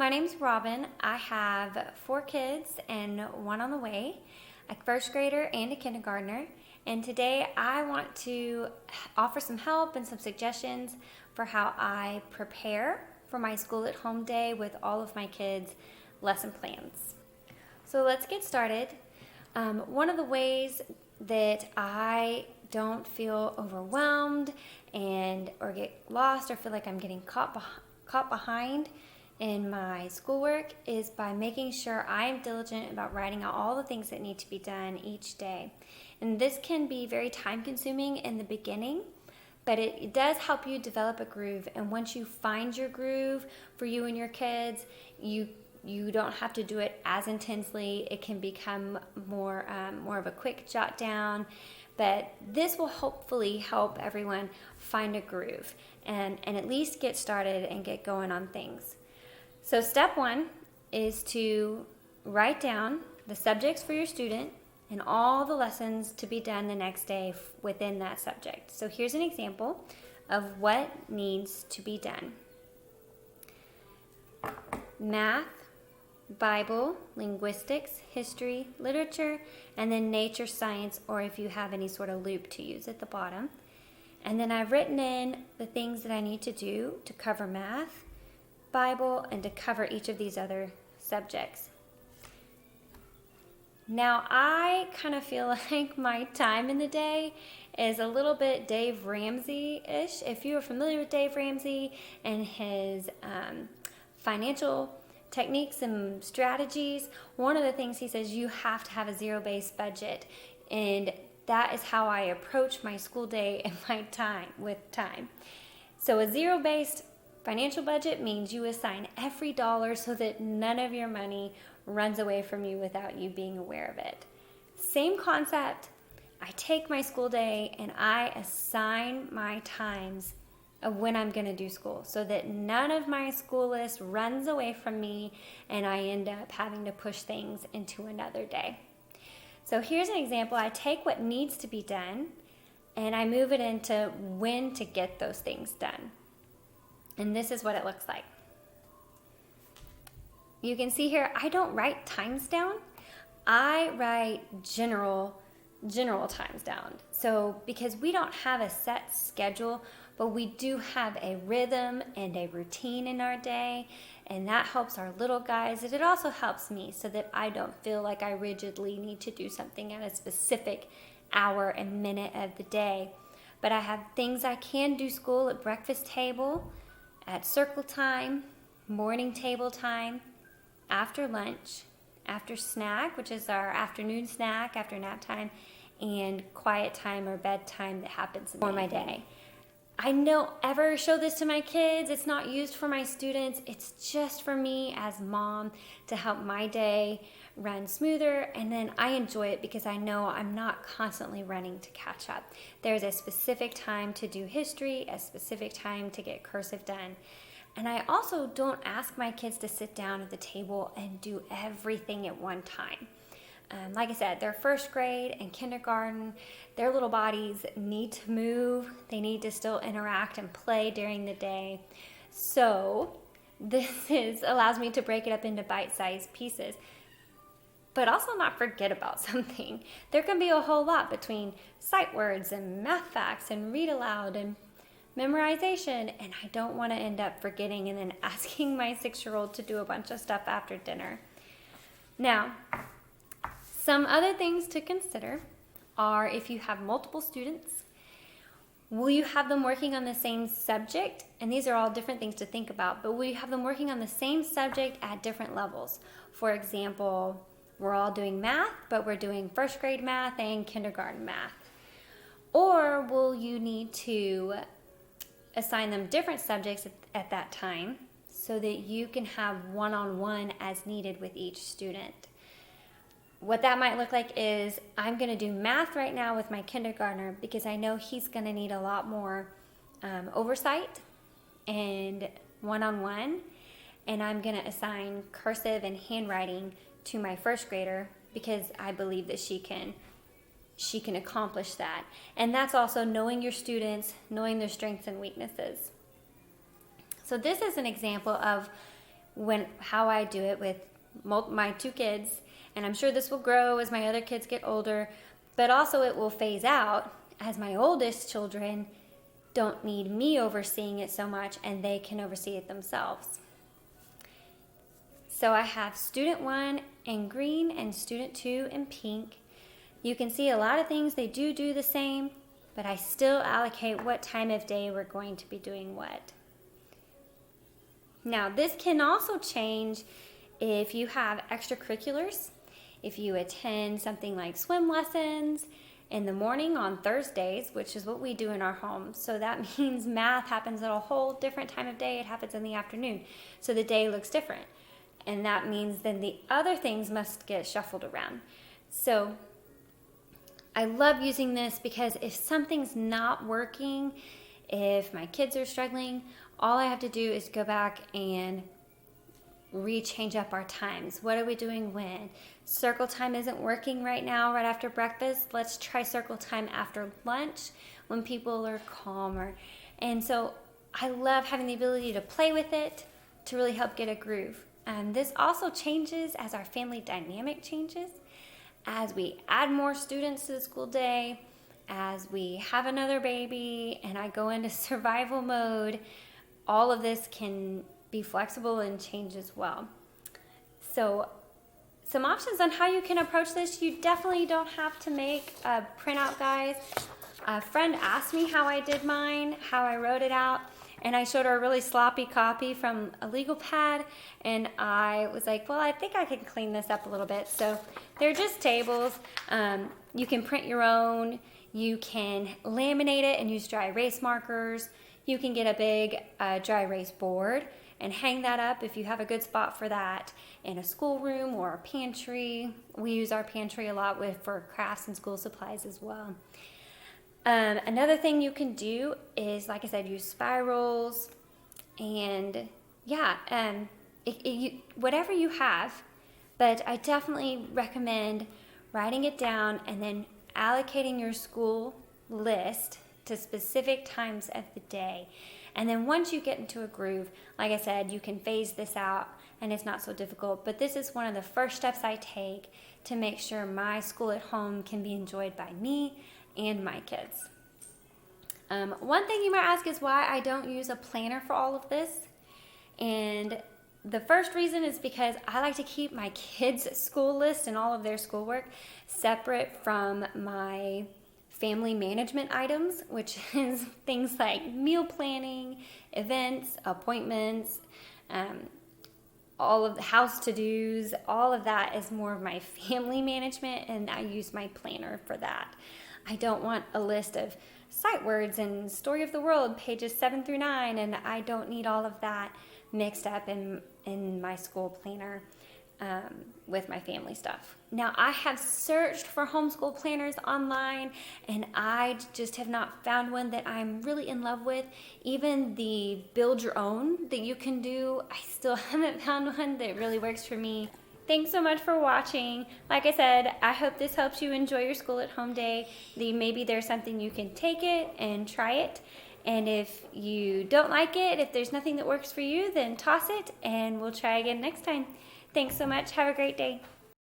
My name's Robin. I have 4 kids and one on the way, a first grader and a kindergartner. And today I want to offer some help and some suggestions for how I prepare for my school at home day with all of my kids' lesson plans. So let's get started. One of the ways that I don't feel overwhelmed or get lost or feel like I'm getting caught behind in my schoolwork is by making sure I am diligent about writing out all the things that need to be done each day. And this can be very time consuming in the beginning, but it does help you develop a groove. And once you find your groove for you and your kids, you don't have to do it as intensely. It can become more of a quick jot down, but this will hopefully help everyone find a groove and at least get started and get going on things. So step 1 is to write down the subjects for your student and all the lessons to be done the next day within that subject. So here's an example of what needs to be done. Math, Bible, linguistics, history, literature, and then nature, science, or if you have any sort of loop to use at the bottom. And then I've written in the things that I need to do to cover math, Bible, and to cover each of these other subjects. Now, I kind of feel like my time in the day is a little bit Dave Ramsey-ish. If you are familiar with Dave Ramsey and his financial techniques and strategies, one of the things he says, you have to have a zero-based budget. And that is how I approach my school day and my time. So a zero-based financial budget means you assign every dollar so that none of your money runs away from you without you being aware of it. Same concept. I take my school day and I assign my times of when I'm going to do school so that none of my school list runs away from me and I end up having to push things into another day. So here's an example. I take what needs to be done and I move it into when to get those things done. And this is what it looks like. You can see here, I don't write times down. I write general times down. So because we don't have a set schedule, but we do have a rhythm and a routine in our day, and that helps our little guys, and it also helps me so that I don't feel like I rigidly need to do something at a specific hour and minute of the day. But I have things I can do school at breakfast table, at circle time, morning table time, after lunch, after snack, which is our afternoon snack after nap time, and quiet time or bedtime that happens before my day. I don't ever show this to my kids. It's not used for my students. It's just for me as mom to help my day run smoother, and then I enjoy it because I know I'm not constantly running to catch up. There's a specific time to do history, a specific time to get cursive done. And I also don't ask my kids to sit down at the table and do everything at one time. Like I said, they're first grade and kindergarten. Their little bodies need to move. They need to still interact and play during the day. So this allows me to break it up into bite-sized pieces, but also not forget about something. There can be a whole lot between sight words and math facts and read aloud and memorization, and I don't want to end up forgetting and then asking my 6-year-old to do a bunch of stuff after dinner. Now, some other things to consider are if you have multiple students, will you have them working on the same subject? And these are all different things to think about, but will you have them working on the same subject at different levels? For example, we're all doing math, but we're doing first grade math and kindergarten math. Or will you need to assign them different subjects at that time so that you can have one-on-one as needed with each student? What that might look like is I'm going to do math right now with my kindergartner because I know he's going to need a lot more oversight and one-on-one, and I'm going to assign cursive and handwriting to my first grader because I believe that she can accomplish that. And that's also knowing your students, knowing their strengths and weaknesses. So this is an example of how I do it with my 2 kids, and I'm sure this will grow as my other kids get older, but also it will phase out as my oldest children don't need me overseeing it so much and they can oversee it themselves. So I have student 1 in green and student 2 in pink. You can see a lot of things they do the same, but I still allocate what time of day we're going to be doing what. Now, this can also change if you have extracurriculars, if you attend something like swim lessons in the morning on Thursdays, which is what we do in our home. So that means math happens at a whole different time of day. It happens in the afternoon. So the day looks different. And that means then the other things must get shuffled around. So I love using this because if something's not working, if my kids are struggling, all I have to do is go back and change up our times. What are we doing when? Circle time isn't working right now, right after breakfast. Let's try circle time after lunch when people are calmer. And so I love having the ability to play with it to really help get a groove. And this also changes as our family dynamic changes, as we add more students to the school day, as we have another baby and I go into survival mode. All of this can be flexible and change as well. So some options on how you can approach this. You definitely don't have to make a printout, guys. A friend asked me how I did mine, how I wrote it out, and I showed her a really sloppy copy from a legal pad, and I was like, well, I think I can clean this up a little bit. So they're just tables. You can print your own. You can laminate it and use dry erase markers. You can get a big dry erase board and hang that up if you have a good spot for that in a schoolroom or a pantry. We use our pantry a lot for crafts and school supplies as well. Another thing you can do is, like I said, use spirals and whatever you have, but I definitely recommend writing it down and then allocating your school list to specific times of the day. And then once you get into a groove, like I said, you can phase this out and it's not so difficult. But this is one of the first steps I take to make sure my school at home can be enjoyed by me and my kids. One thing you might ask is why I don't use a planner for all of this. And the first reason is because I like to keep my kids' school list and all of their schoolwork separate from my family management items, which is things like meal planning, events, appointments, all of the house to-dos. All of that is more of my family management, and I use my planner for that. I don't want a list of sight words and story of the world, pages 7 through 9, and I don't need all of that mixed up in my school planner with my family stuff. Now, I have searched for homeschool planners online, and I just have not found one that I'm really in love with. Even the build your own that you can do, I still haven't found one that really works for me. Thanks so much for watching. Like I said, I hope this helps you enjoy your school at home day. Maybe there's something you can take it and try it. And if you don't like it, if there's nothing that works for you, then toss it and we'll try again next time. Thanks so much. Have a great day.